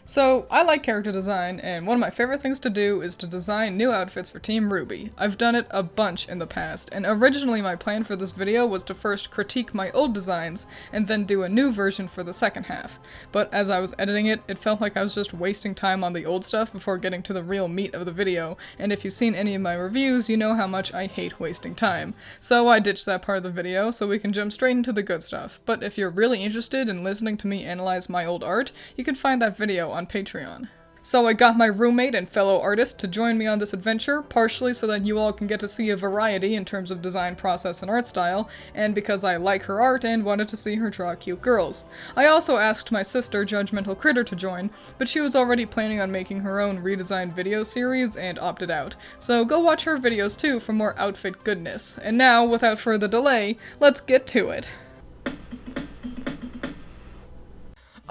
So, I like character design, and one of my favorite things to do is to design new outfits for Team RWBY. I've done it a bunch in the past, and originally my plan for this video was to first critique my old designs, and then do a new version for the second half. But as I was editing it, it felt like I was just wasting time on the old stuff before getting to the real meat of the video, and if you've seen any of my reviews, you know how much I hate wasting time. So I ditched that part of the video so we can jump straight into the good stuff. But if you're really interested in listening to me analyze my old art, you can find that video on Patreon. So I got my roommate and fellow artist to join me on this adventure, partially so that you all can get to see a variety in terms of design process and art style, and because I like her art and wanted to see her draw cute girls. I also asked my sister, Judgmental Critter, to join, but she was already planning on making her own redesigned video series and opted out. So go watch her videos too for more outfit goodness. And now, without further delay, let's get to it.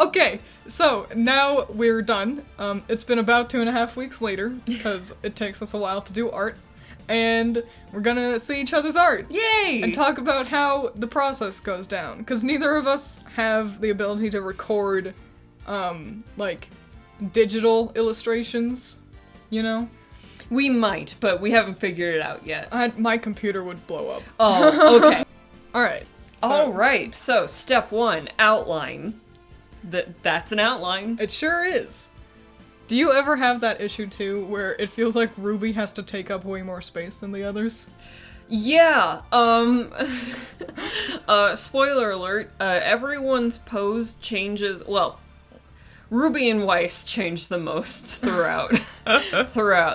Okay, so now we're done. It's been about 2.5 weeks later, because it takes us a while to do art, and we're gonna see each other's art. Yay! And talk about how the process goes down, because neither of us have the ability to record, like, digital illustrations, you know? We might, but we haven't figured it out yet. My computer would blow up. Oh, okay. Alright. Alright, so step 1, outline. That's an outline. It sure is. Do you ever have that issue too, where it feels like RWBY has to take up way more space than the others? Yeah, spoiler alert, everyone's pose changes, well, RWBY and Weiss change the most throughout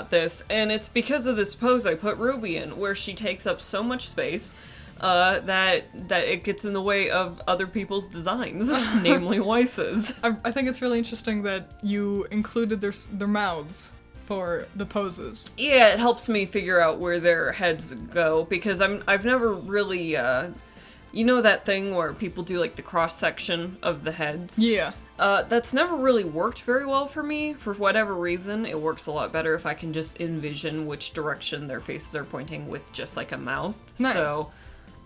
this, and it's because of this pose I put RWBY in, where she takes up so much space, that it gets in the way of other people's designs, namely Weiss's. I think it's really interesting that you included their mouths for the poses. Yeah, it helps me figure out where their heads go, because I've never really, you know that thing where people do like the cross-section of the heads? Yeah. That's never really worked very well for me, for whatever reason. It works a lot better if I can just envision which direction their faces are pointing with just like a mouth. Nice. So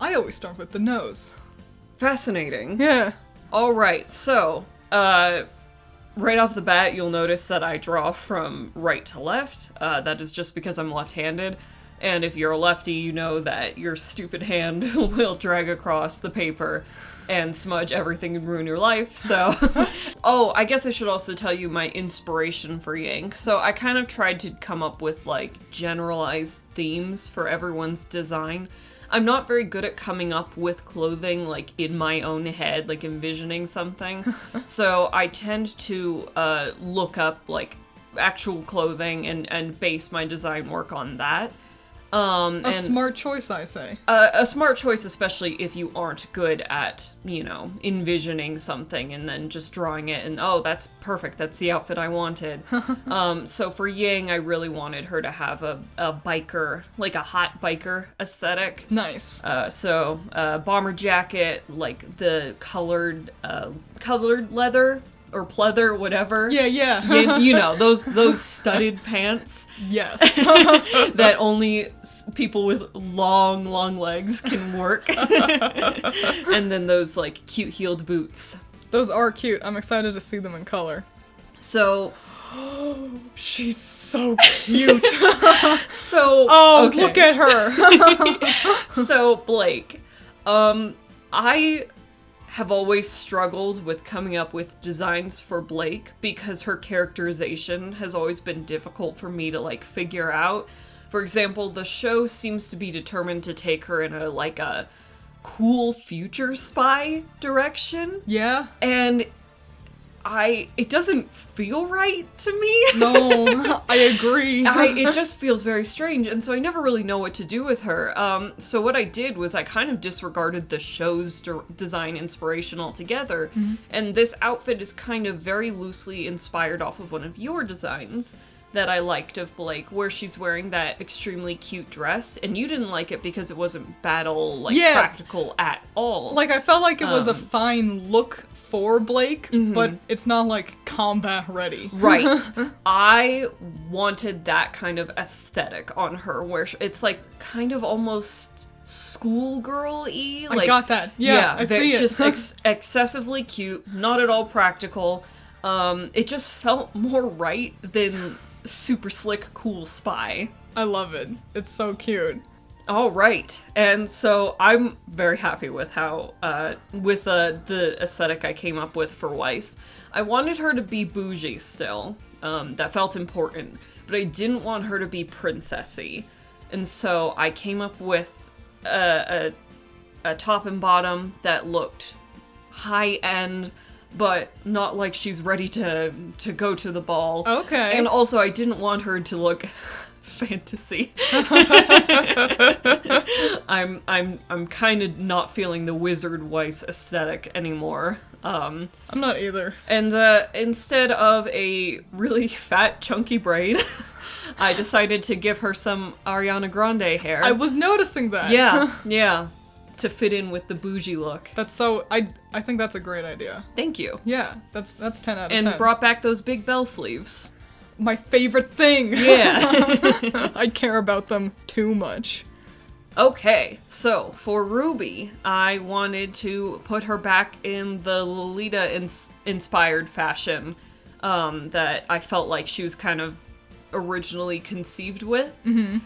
I always start with the nose. fascinating. Yeah. Alright, so, right off the bat, you'll notice that I draw from right to left. That is just because I'm left-handed. And if you're a lefty, you know that your stupid hand will drag across the paper and smudge everything and ruin your life, so... Oh, I guess I should also tell you my inspiration for Yank. So I kind of tried to come up with, like, generalized themes for everyone's design. I'm not very good at coming up with clothing, like, in my own head, like, envisioning something. So I tend to look up, like, actual clothing and base my design work on that. A smart choice, I say. A smart choice, especially if you aren't good at, you know, envisioning something and then just drawing it and, oh, that's perfect, that's the outfit I wanted. So for Yang, I really wanted her to have a biker, like a hot biker aesthetic. Nice. So bomber jacket, like the colored leather or pleather, whatever. Yeah. You know, those studded pants. Yes. That only people with long legs can work. And then those, like, cute heeled boots. Those are cute. I'm excited to see them in color. So... She's so cute. So... Oh, okay. Look at her. So, Blake, I have always struggled with coming up with designs for Blake because her characterization has always been difficult for me to, like, figure out. For example, the show seems to be determined to take her in a cool future spy direction. Yeah? And it doesn't feel right to me. No, I agree. It just feels very strange, and so I never really know what to do with her. So what I did was I kind of disregarded the show's design inspiration altogether, and this outfit is kind of very loosely inspired off of one of your designs that I liked of Blake, where she's wearing that extremely cute dress, and you didn't like it because it wasn't practical at all. Like, I felt like it was a fine look for Blake, but it's not, like, combat ready. Right. I wanted that kind of aesthetic on her, where it's, like, kind of almost schoolgirl-y. I got that. Yeah, I see it. Just excessively cute, not at all practical. It just felt more right than super slick, cool spy. I love it. It's so cute. All right, and so I'm very happy with how, with the aesthetic I came up with for Weiss. I wanted her to be bougie still. That felt important, but I didn't want her to be princessy. And so I came up with a top and bottom that looked high-end, but not like she's ready to go to the ball. Okay. And also I didn't want her to look fantasy. I'm kind of not feeling the Wizard Weiss aesthetic anymore. I'm not either. And instead of a really fat, chunky braid, I decided to give her some Ariana Grande hair. I was noticing that. Yeah. To fit in with the bougie look. That's so... I think that's a great idea. Thank you. Yeah, that's 10 out of 10. And brought back those big bell sleeves. My favorite thing! Yeah. I care about them too much. Okay, so for Ruby, I wanted to put her back in the Lolita-inspired fashion that I felt like she was kind of originally conceived with. Mm-hmm.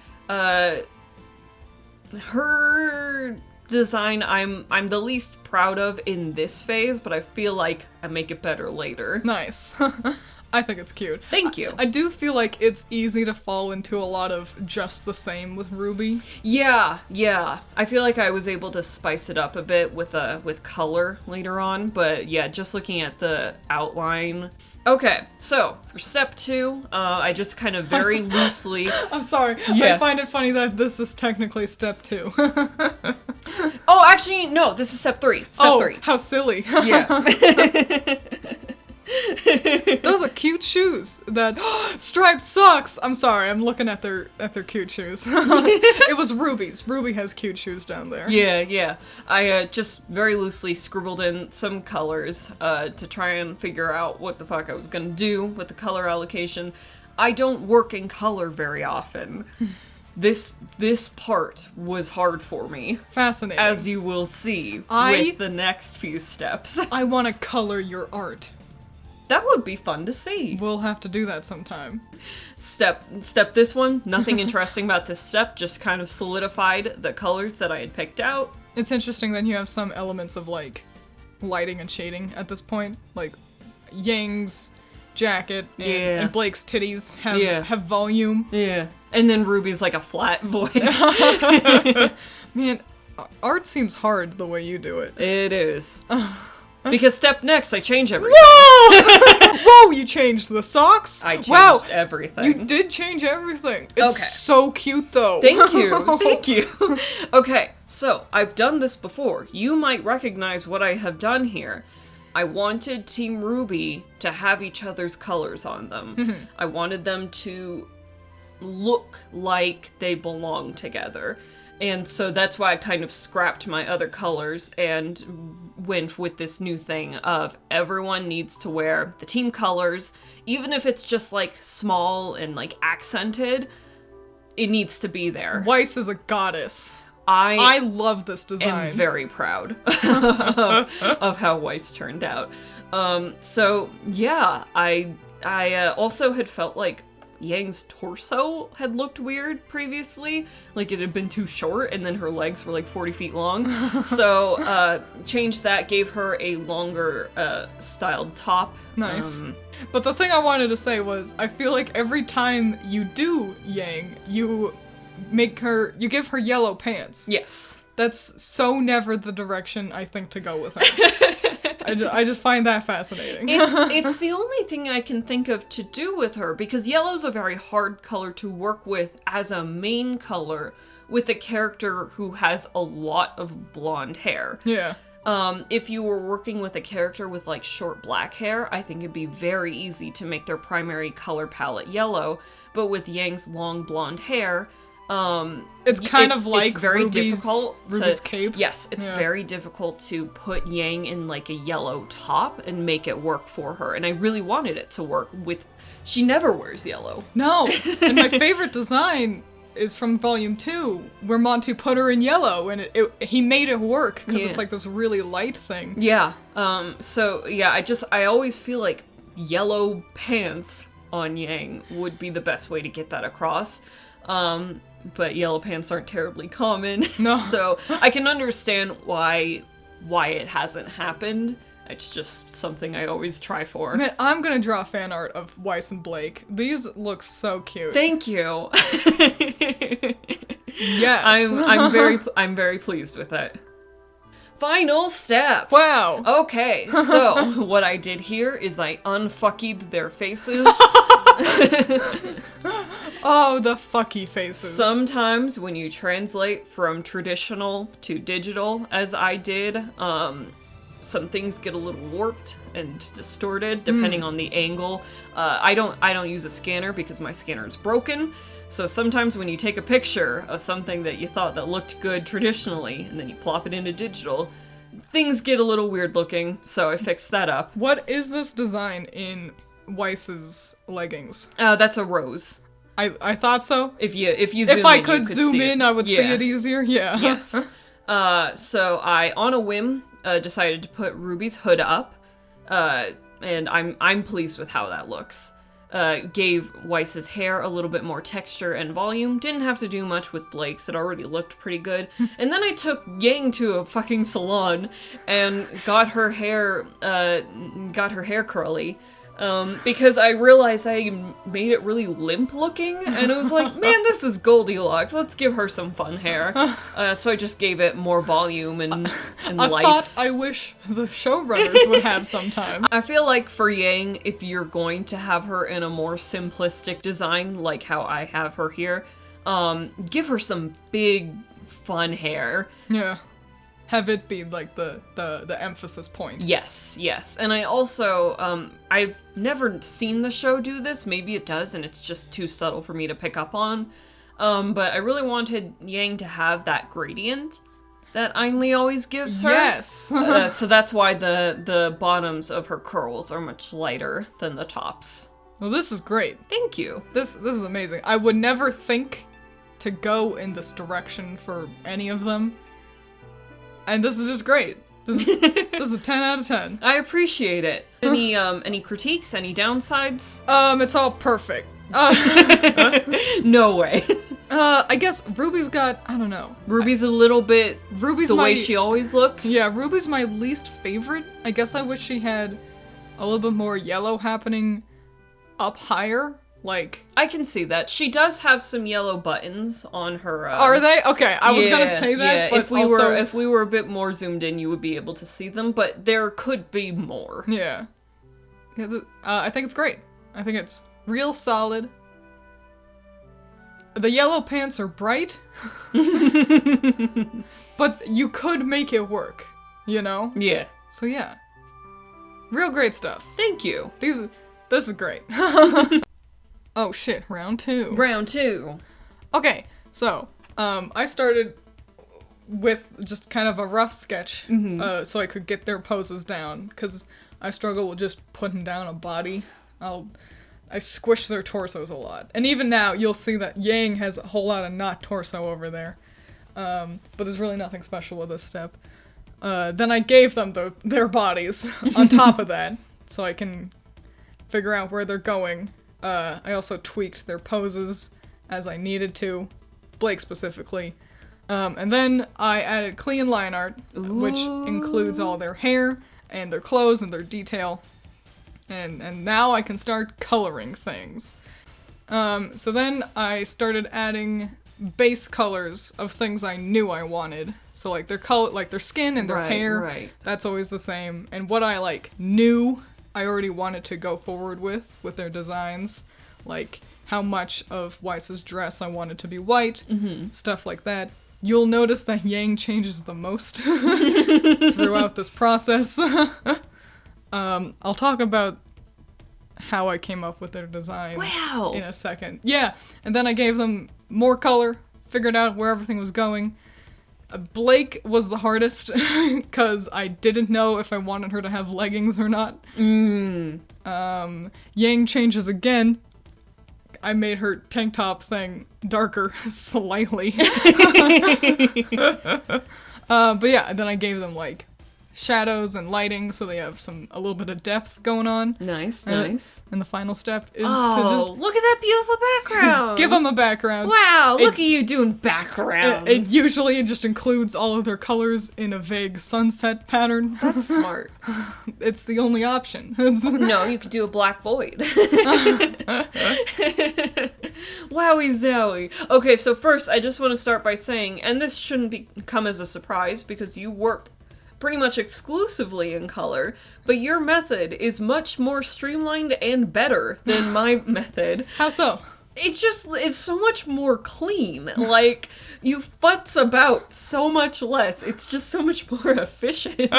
Her design I'm the least proud of in this phase, but I feel like I make it better later. Nice. I think it's cute. Thank you. I do feel like it's easy to fall into a lot of just the same with Ruby. Yeah. I feel like I was able to spice it up a bit with color later on, but yeah, just looking at the outline. Okay, so for step 2, I just kind of very loosely... I'm sorry. Yeah. I find it funny that this is technically step 2. Oh, actually, no, this is step 3. Step 3. How silly. Yeah. Those are cute shoes. That striped socks. I'm sorry, I'm looking at their cute shoes. It was Ruby's. Ruby has cute shoes down there. Yeah. I just very loosely scribbled in some colors to try and figure out what the fuck I was gonna do with the color allocation. I don't work in color very often. This part was hard for me. Fascinating. As you will see with the next few steps. I want to color your art. That would be fun to see. We'll have to do that sometime. Step this one, nothing interesting about this step, just kind of solidified the colors that I had picked out. It's interesting that you have some elements of, like, lighting and shading at this point. Like, Yang's jacket and Blake's titties have volume. Yeah. And then Ruby's like a flat boy. Man, art seems hard the way you do it. It is. Because step next, I change everything. Whoa! Whoa, you changed the socks? I changed everything. You did change everything. It's so cute, though. Thank you. Okay, so I've done this before. You might recognize what I have done here. I wanted Team RWBY to have each other's colors on them. Mm-hmm. I wanted them to look like they belong together. And so that's why I kind of scrapped my other colors and went with this new thing of everyone needs to wear the team colors, even if it's just like small and like accented, it needs to be there. Weiss is a goddess. I love this design. I'm very proud of how Weiss turned out. So yeah, I also had felt like Yang's torso had looked weird previously, like it had been too short, and then her legs were like 40 feet long. So changed that, gave her a longer styled top. Nice. But the thing I wanted to say was, I feel like every time you do Yang, you give her yellow pants. Yes. That's so never the direction I think to go with her. I just find that fascinating. It's the only thing I can think of to do with her, because yellow's a very hard color to work with as a main color with a character who has a lot of blonde hair. Yeah. If you were working with a character with like short black hair, I think it'd be very easy to make their primary color palette yellow, but with Yang's long blonde hair, it's kind of like it's very difficult Ruby's cape. Yes, it's very difficult to put Yang in like a yellow top and make it work for her. And I really wanted it to work with. She never wears yellow. No, and my favorite design is from Volume 2, where Monty put her in yellow, and he made it work because it's like this really light thing. Yeah. So yeah, I always feel like yellow pants on Yang would be the best way to get that across. But yellow pants aren't terribly common. No. So I can understand why it hasn't happened. It's just something I always try for. Man, I'm gonna draw fan art of Weiss and Blake. These look so cute. Thank you. Yes. I'm very pleased with it. Final step. Wow. Okay, so what I did here is I unfuckied their faces. Oh, the fucky faces. Sometimes when you translate from traditional to digital, as I did, some things get a little warped and distorted depending on the angle. I don't use a scanner because my scanner is broken. So sometimes when you take a picture of something that you thought that looked good traditionally, and then you plop it into digital, things get a little weird looking, so I fixed that up. What is this design in Weiss's leggings? That's a rose. I thought so. If you zoom If I in, could you could zoom see in, it. I would see Yeah. it easier. Yeah. Yes. So I, on a whim, decided to put Ruby's hood up, and I'm pleased with how that looks. Gave Weiss's hair a little bit more texture and volume. Didn't have to do much with Blake's. It already looked pretty good. And then I took Yang to a fucking salon and got her hair curly. Because I realized I made it really limp looking, and it was like, man, this is Goldilocks. Let's give her some fun hair. So I just gave it more volume and life. Thought I wish the showrunners would have sometime. I feel like for Yang, if you're going to have her in a more simplistic design, like how I have her here, give her some big, fun hair. Yeah. Have it be like the emphasis point. Yes. And I also, I've never seen the show do this. Maybe it does, and it's just too subtle for me to pick up on. But I really wanted Yang to have that gradient that Ainli always gives her. Yes. So that's why the bottoms of her curls are much lighter than the tops. Well, this is great. Thank you. This is amazing. I would never think to go in this direction for any of them. And this is just great. This is a 10 out of 10. I appreciate it. Any critiques? Any downsides? It's all perfect. No way. I guess Ruby's got, I don't know. Ruby's a little bit Ruby's the my, way she always looks. Yeah, Ruby's my least favorite. I guess I wish she had a little bit more yellow happening up higher. Like, I can see that. She does have some yellow buttons on her. Are they? Okay, I was gonna say that. Yeah, but if we were a bit more zoomed in, you would be able to see them. But there could be more. Yeah. I think it's great. I think it's real solid. The yellow pants are bright, but you could make it work. You know? Yeah. So yeah, real great stuff. Thank you. This is great. Oh shit, round 2. Round 2. Okay, so, I started with just kind of a rough sketch, so I could get their poses down, because I struggle with just putting down a body. I squish their torsos a lot. And even now, you'll see that Yang has a whole lot of not torso over there. But there's really nothing special with this step. Then I gave them their bodies on top of that, so I can figure out where they're going. I also tweaked their poses as I needed to, Blake specifically. And then I added clean line art, which includes all their hair and their clothes and their detail. And now I can start coloring things. So then I started adding base colors of things I knew I wanted. So like their color, like their skin and their hair, right. That's always the same. And what I knew I already wanted to go forward with their designs, like how much of Weiss's dress I wanted to be white, stuff like that. You'll notice that Yang changes the most throughout this process. I'll talk about how I came up with their designs in a second. Yeah, and then I gave them more color, figured out where everything was going. Blake was the hardest, because I didn't know if I wanted her to have leggings or not. Yang changes again. I made her tank top thing darker slightly. But yeah, then I gave them shadows and lighting, so they have a little bit of depth going on. Nice, nice. And the final step is to just look at that beautiful background. give them a background. Wow, look at you doing backgrounds. It usually just includes all of their colors in a vague sunset pattern. That's smart. It's the only option. No, you could do a black void. Wowie zowie. Okay, so first I just want to start by saying, and this shouldn't come as a surprise because you work pretty much exclusively in color, but your method is much more streamlined and better than my method. How so? It's so much more clean. Like, you futz about so much less. It's just so much more efficient.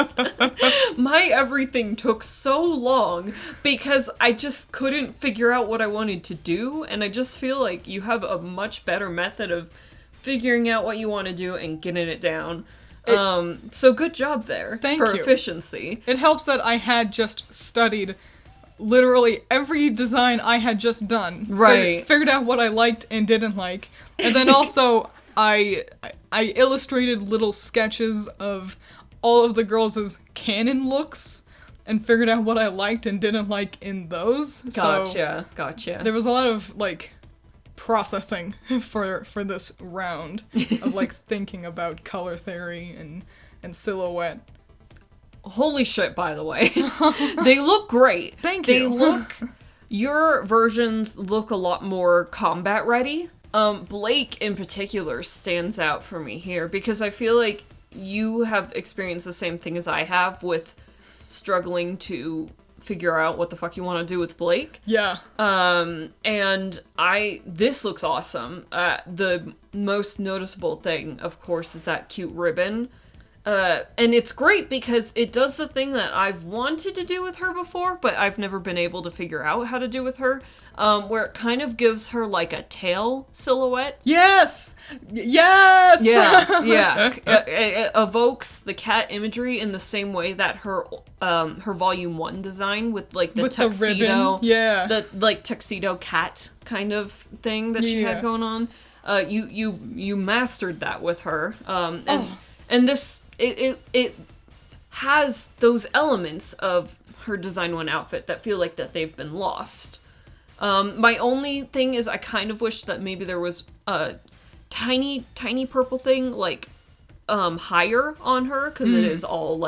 My everything took so long because I just couldn't figure out what I wanted to do, and I just feel like you have a much better method of figuring out what you want to do and getting it down. So good job there. Thank for you. Efficiency. It helps that I had just studied literally every design I had just done. Right. Figured out what I liked and didn't like. And then also I illustrated little sketches of all of the girls' canon looks and figured out what I liked and didn't like in those. Gotcha. There was a lot of processing for this round of thinking about color theory and silhouette. Holy shit, by the way. They look great. Thank you. Your versions look a lot more combat ready. Blake in particular stands out for me here because I feel like you have experienced the same thing as I have with struggling to figure out what the fuck you want to do with Blake. Yeah. And this looks awesome. The most noticeable thing, of course, is that cute ribbon. And it's great because it does the thing that I've wanted to do with her before, but I've never been able to figure out how to do with her, where it kind of gives her like a tail silhouette. Yes! Yes! Yeah. It evokes the cat imagery in the same way that her volume 1 design with the tuxedo. The tuxedo cat kind of thing that she had going on. You mastered that with her. And this it has those elements of her design 1 outfit that feel like that they've been lost. My only thing is I kind of wish that maybe there was a tiny purple thing higher on her because it is all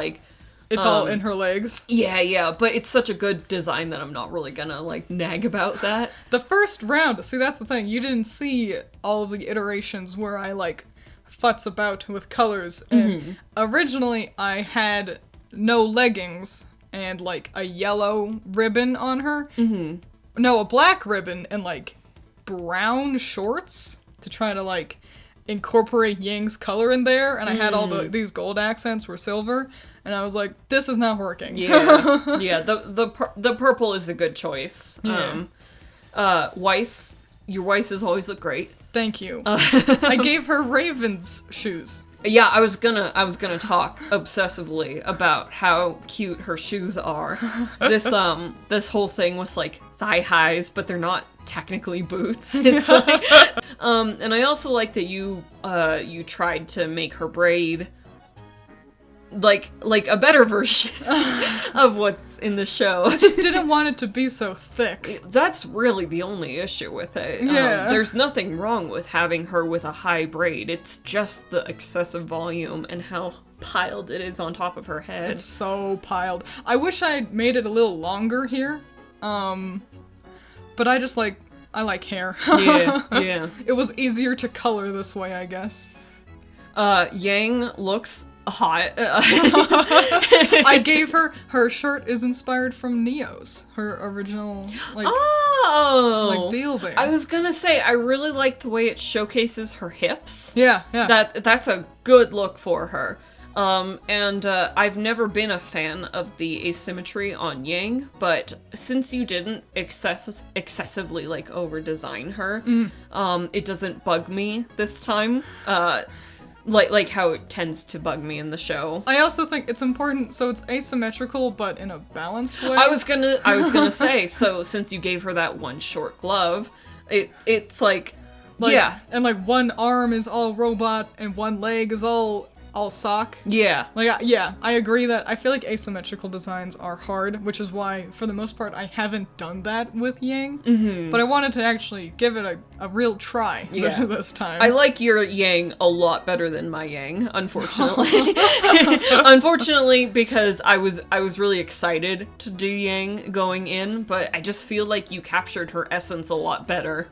it's all in her legs. Yeah, but it's such a good design that I'm not really gonna nag about that. The first round, see that's the thing, you didn't see all of the iterations where I futz about with colors, and originally I had no leggings and a yellow ribbon on her. No, a black ribbon and brown shorts to try to incorporate Yang's color in there, and I had all these gold accents were silver, and I was like, this is not working. Yeah, the purple is a good choice. Weiss, your Weisses always look great. Thank you. I gave her Raven's shoes. Yeah, I was gonna talk obsessively about how cute her shoes are. This whole thing with thigh highs, but they're not technically boots. It's and I also like that you tried to make her braid like a better version of what's in the show. I just didn't want it to be so thick. That's really the only issue with it. Yeah. There's nothing wrong with having her with a high braid. It's just the excessive volume and how piled it is on top of her head. It's so piled. I wish I had made it a little longer here. But I just I like hair. Yeah. It was easier to color this way, I guess. Yang looks hot. I gave her shirt is inspired from Neo's, her original deal there. I was gonna say I really like the way it showcases her hips. Yeah. That's a good look for her. And I've never been a fan of the asymmetry on Yang, but since you didn't excessively over design her, it doesn't bug me this time. Like how it tends to bug me in the show. I also think it's important, so it's asymmetrical, but in a balanced way. I was gonna say, so since you gave her that one short glove, it's yeah. And one arm is all robot, and one leg is all all sock. Yeah. Like, yeah, I agree that I feel like asymmetrical designs are hard, which is why, for the most part, I haven't done that with Yang. Mm-hmm. But I wanted to actually give it a real try this time. I like your Yang a lot better than my Yang, unfortunately. Unfortunately, because I was really excited to do Yang going in, but I just feel like you captured her essence a lot better.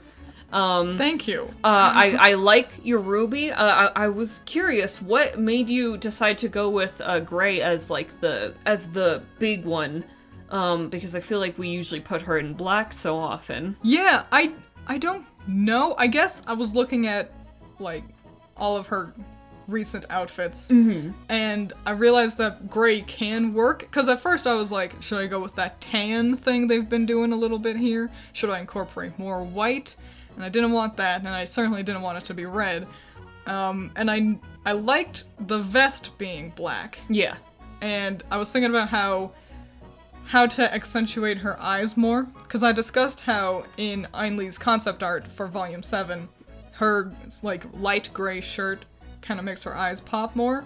Thank you. I like your RWBY. I was curious, what made you decide to go with Gray as like the big one? Because I feel like we usually put her in black so often. Yeah, I don't know. I guess I was looking at like all of her recent outfits, and I realized that gray can work, because at first I was like, should I go with that tan thing they've been doing a little bit here? Should I incorporate more white? And I didn't want that, and I certainly didn't want it to be red. And I liked the vest being black. Yeah. And I was thinking about how to accentuate her eyes more, because I discussed how in Ainli's concept art for Volume 7, her like light gray shirt kind of makes her eyes pop more,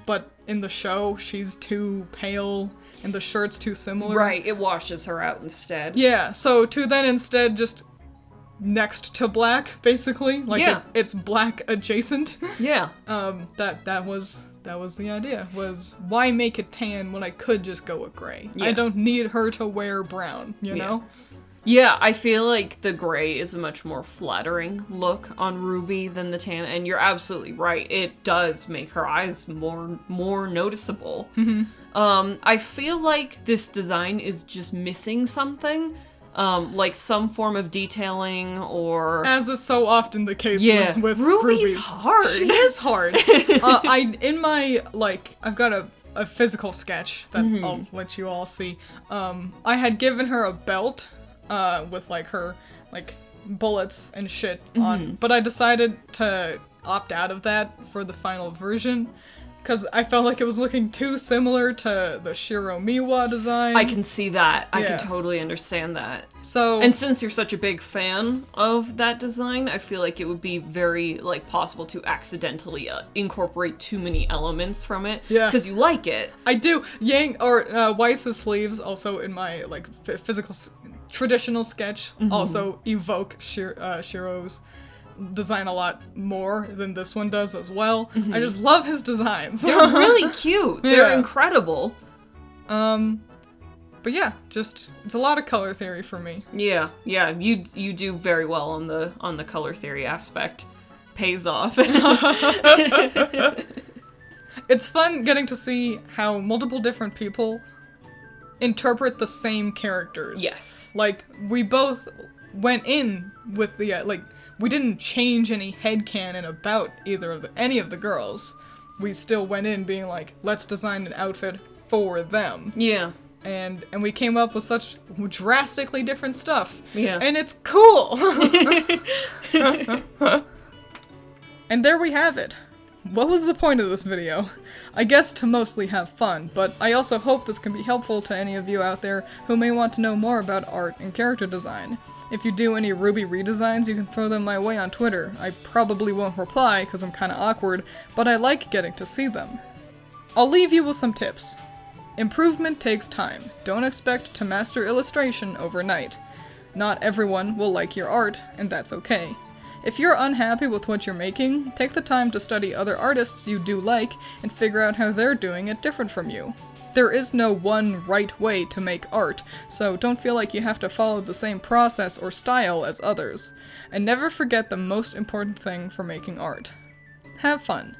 but in the show she's too pale and the shirt's too similar. Right, it washes her out instead. Yeah, so to then instead just next to black, basically, like it's black adjacent. Yeah. That was the idea, was why make it tan when I could just go with gray? Yeah. I don't need her to wear brown, you know? Yeah, I feel like the gray is a much more flattering look on RWBY than the tan, and you're absolutely right. It does make her eyes more noticeable. I feel like this design is just missing something. Like some form of detailing, or... As is so often the case with RWBY's RWBYs. hard. She is hard. I've got a physical sketch that I'll let you all see. I had given her a belt with like her like bullets and shit on, but I decided to opt out of that for the final version, because I felt like it was looking too similar to the Shiro Miwa design. I can see that. I can totally understand that. So, and since you're such a big fan of that design, I feel like it would be very like possible to accidentally incorporate too many elements from it. Yeah. Because you like it. I do. Weiss's sleeves, also in my like physical traditional sketch, also evoke Shiro's design a lot more than this one does as well. I just love his designs. They're really cute. They're incredible. But yeah, just it's a lot of color theory for me. Yeah, you do very well on the color theory aspect. Pays off. It's fun getting to see how multiple different people interpret the same characters. Yes. Like, we both went in with the we didn't change any headcanon about any of the girls. We still went in being like, let's design an outfit for them. Yeah. And we came up with such drastically different stuff. Yeah. And it's cool! And there we have it. What was the point of this video? I guess to mostly have fun, but I also hope this can be helpful to any of you out there who may want to know more about art and character design. If you do any RWBY redesigns, you can throw them my way on Twitter. I probably won't reply because I'm kinda awkward, but I like getting to see them. I'll leave you with some tips. Improvement takes time. Don't expect to master illustration overnight. Not everyone will like your art, and that's okay. If you're unhappy with what you're making, take the time to study other artists you do like and figure out how they're doing it different from you. There is no one right way to make art, so don't feel like you have to follow the same process or style as others. And never forget the most important thing for making art. Have fun.